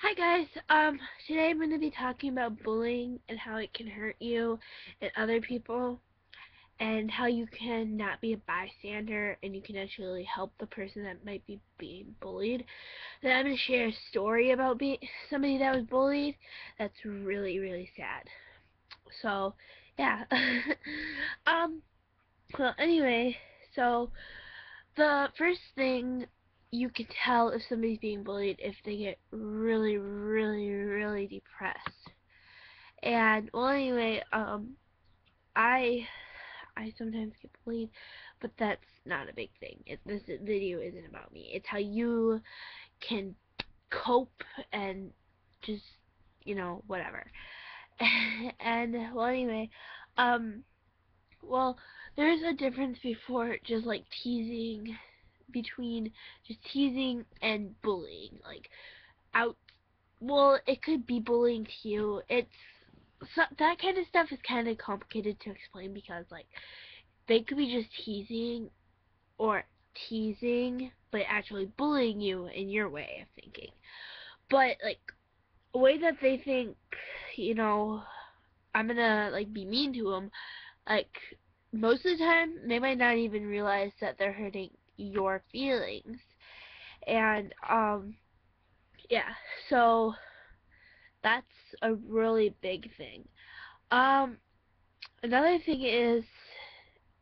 Hi guys, today I'm going to be talking about bullying and how it can hurt you and other people, and how you can not be a bystander and you can actually help the person that might be being bullied. Then I'm going to share a story about somebody that was bullied that's really, really sad. So, yeah. um, well, anyway, so the first thing you can tell if somebody's being bullied if they get really, really, really depressed. And well, anyway, I I sometimes get bullied, but that's not a big thing. This video isn't about me. It's how you can cope and just whatever. And well, anyway, um, well, there's a difference before just like teasing between just teasing and bullying. Like out, well, it could be bullying to you. That kind of stuff is kind of complicated to explain because like they could be just or teasing, but actually bullying you in your way of thinking. But like a way that they think, you know, I'm gonna like be mean to them. Like most of the time, they might not even realize that they're hurting your feelings. And yeah. So that's a really big thing. Um, Another thing is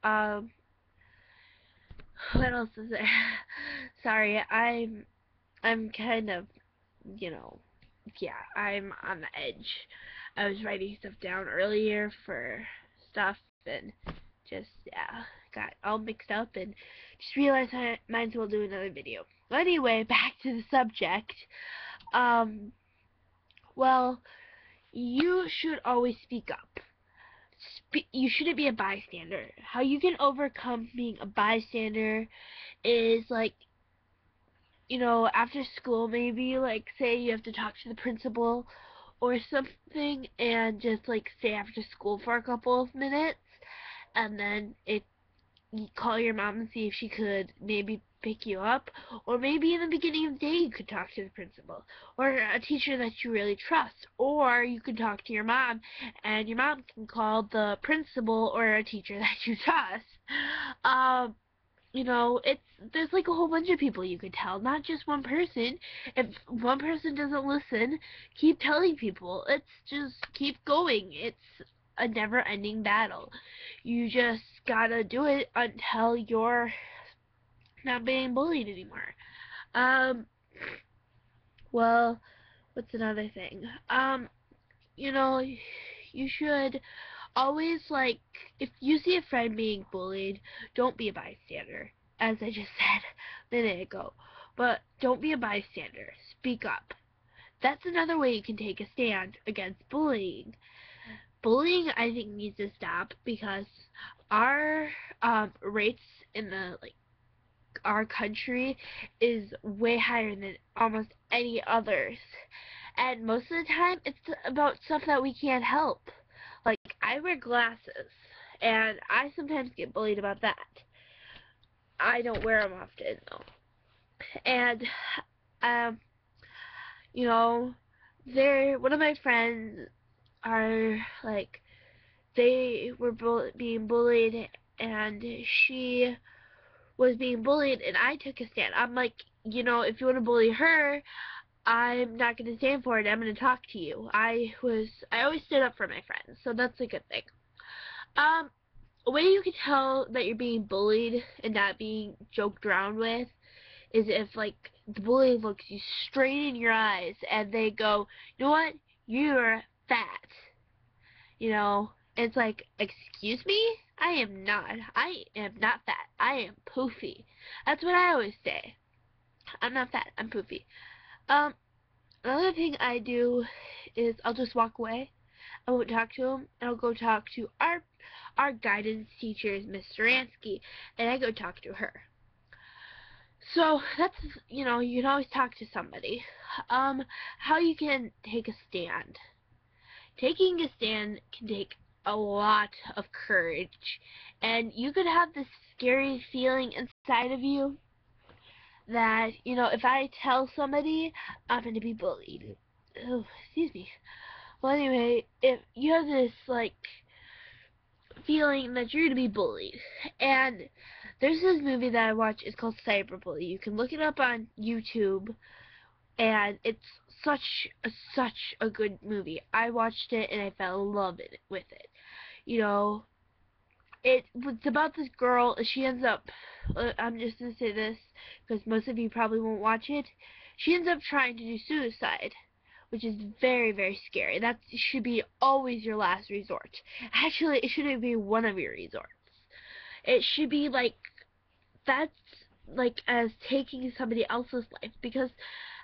um what else is there? Sorry, I'm kind of, you know, yeah, I'm on the edge. I was writing stuff down earlier for stuff and just, yeah, got all mixed up and just realized I might as well do another video. But anyway, back to the subject. Um, well, you should always speak up. You shouldn't be a bystander. How you can overcome being a bystander is like, after school, maybe, like, say you have to talk to the principal or something, and just, like, stay after school for a couple of minutes, and then you call your mom and see if she could maybe pick you up, or maybe in the beginning of the day you could talk to the principal, or a teacher that you really trust, or you could talk to your mom, and your mom can call the principal or a teacher that you trust. Um, it's there's like a whole bunch of people you could tell, not just one person. If one person doesn't listen, keep telling people. It's just keep going. It's a never-ending battle. You just gotta do it until you're not being bullied anymore. Um, well, what's another thing? You know, you should always, like, if you see a friend being bullied, don't be a bystander, as I just said a minute ago. But don't be a bystander. Speak up. That's another way you can take a stand against bullying. Bullying, I think, needs to stop because our rates in the our country is way higher than almost any others. And most of the time, it's about stuff that we can't help. Like, I wear glasses, and I sometimes get bullied about that. I don't wear them often, though. And, um, you know, one of my friends are, like, they were being bullied, and she was being bullied, and I took a stand. I'm like, if you want to bully her, I'm not going to stand for it. I'm going to talk to you. I always stood up for my friends, so that's a good thing. A way you can tell that you're being bullied and not being joked around with is if, like, the bully looks you straight in your eyes and they go, you know what? You're fat. It's like, excuse me? I am not. I am not fat. I am poofy. That's what I always say. I'm not fat. I'm poofy. Um, Another thing I do is I'll just walk away. I won't talk to him, and I'll go talk to our guidance teacher, Miss Saransky, and I go talk to her. So that's, you can always talk to somebody. How you can take a stand. Taking a stand can take a lot of courage, and you could have this scary feeling inside of you that, you know, if I tell somebody I'm going to be bullied. Oh, excuse me. Well, anyway, if you have this, like, feeling that you're going to be bullied, and there's this movie that I watch, it's called Cyberbullying. You can look it up on YouTube, and it's such a good movie. I watched it, and I fell in love with it. You know, it's about this girl. She ends up, I'm just gonna say this because most of you probably won't watch it. She ends up trying to do suicide, which is very scary. That should be always your last resort. Actually, it shouldn't be one of your resorts. It should be like, that's like as taking somebody else's life. Because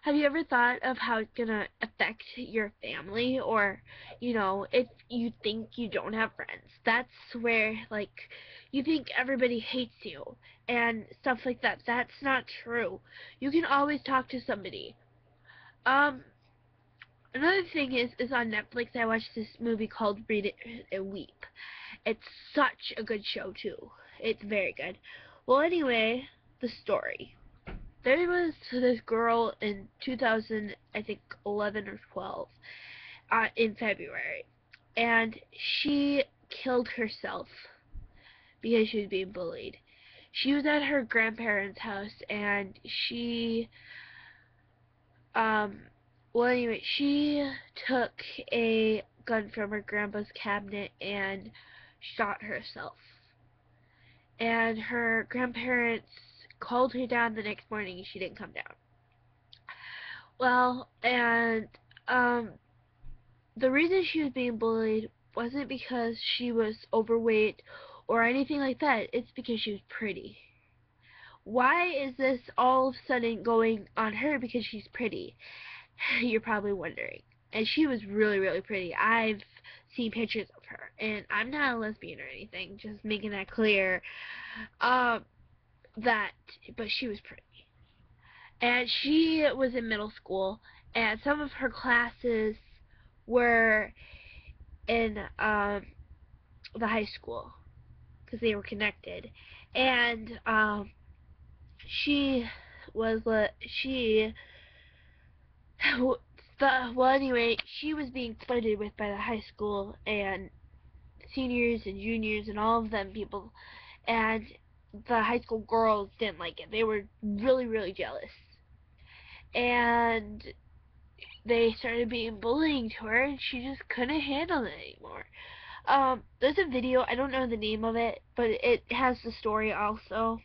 have you ever thought of how it's gonna affect your family, or, you know, if you think you don't have friends, that's where, like, you think everybody hates you and stuff like that. That's not true. You can always talk to somebody. Another thing is on Netflix. I watched this movie called Read It and Weep. It's such a good show too. It's very good. Well, anyway, the story. There was this girl in 2000, I think 11 or 12, in February, and she killed herself because she was being bullied. She was at her grandparents' house, and well, anyway, she took a gun from her grandpa's cabinet and shot herself. And her grandparents called her down the next morning and she didn't come down. Well, and the reason she was being bullied wasn't because she was overweight or anything like that. It's because she was pretty. Why is this all of a sudden going on her because she's pretty? You're probably wondering. And she was really pretty. I've seen pictures of her, and I'm not a lesbian or anything, just making that clear. That, but she was pretty. And she was in middle school, and some of her classes were in the high school because they were connected. And she was well, anyway, she was being flirted with by the high school and seniors and juniors and all of them people, and the high school girls didn't like it. They were really jealous, and they started being bullying to her, and she just couldn't handle it anymore. There's a video, I don't know the name of it, but it has the story also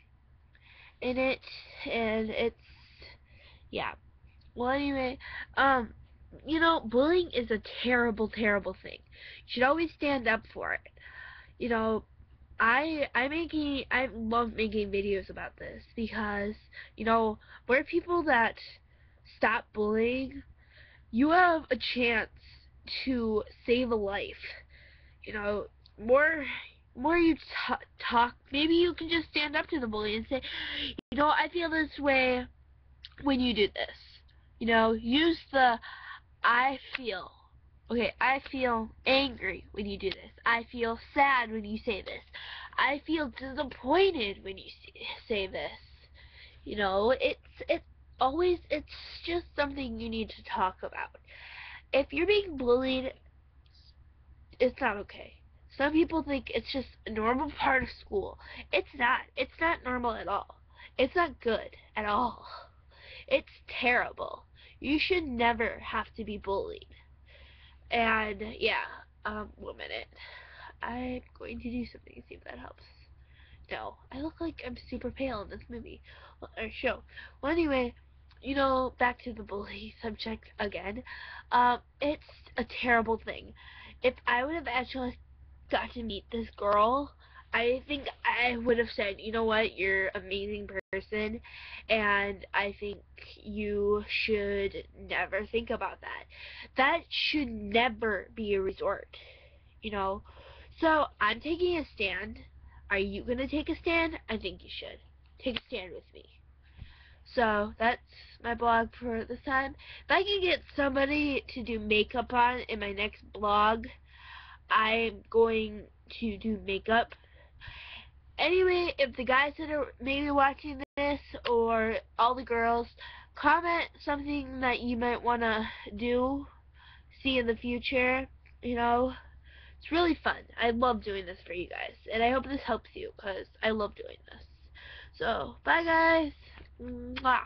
in it, and it's, yeah. Well, anyway, you know, bullying is a terrible thing. You should always stand up for it. You know, I love making videos about this because, you know, we're people that stop bullying. You have a chance to save a life. You know, more you talk, maybe you can just stand up to the bully and say, you know, I feel this way when you do this. You know, use the I feel. Okay, I feel angry when you do this. I feel sad when you say this. I feel disappointed when you say this. You know, it's just something you need to talk about. If you're being bullied, it's not okay. Some people think it's just a normal part of school. It's not. It's not normal at all. It's not good at all. It's terrible. You should never have to be bullied. And yeah, 1 minute. I'm going to do something to see if that helps. No, I look like I'm super pale in this movie or show. Well, anyway, you know, back to the bully subject again. It's a terrible thing. If I would have actually got to meet this girl, I think I would have said, you know what, you're an amazing person, and I think you should never think about that. That should never be a resort, you know. So I'm taking a stand. Are you going to take a stand? I think you should. Take a stand with me. So that's my blog for this time. If I can get somebody to do makeup on in my next blog, I'm going to do makeup. Anyway, if the guys that are maybe watching this, or all the girls, comment something that you might want to see in the future. You know, it's really fun. I love doing this for you guys, and I hope this helps you because I love doing this. So, bye guys. Mwah.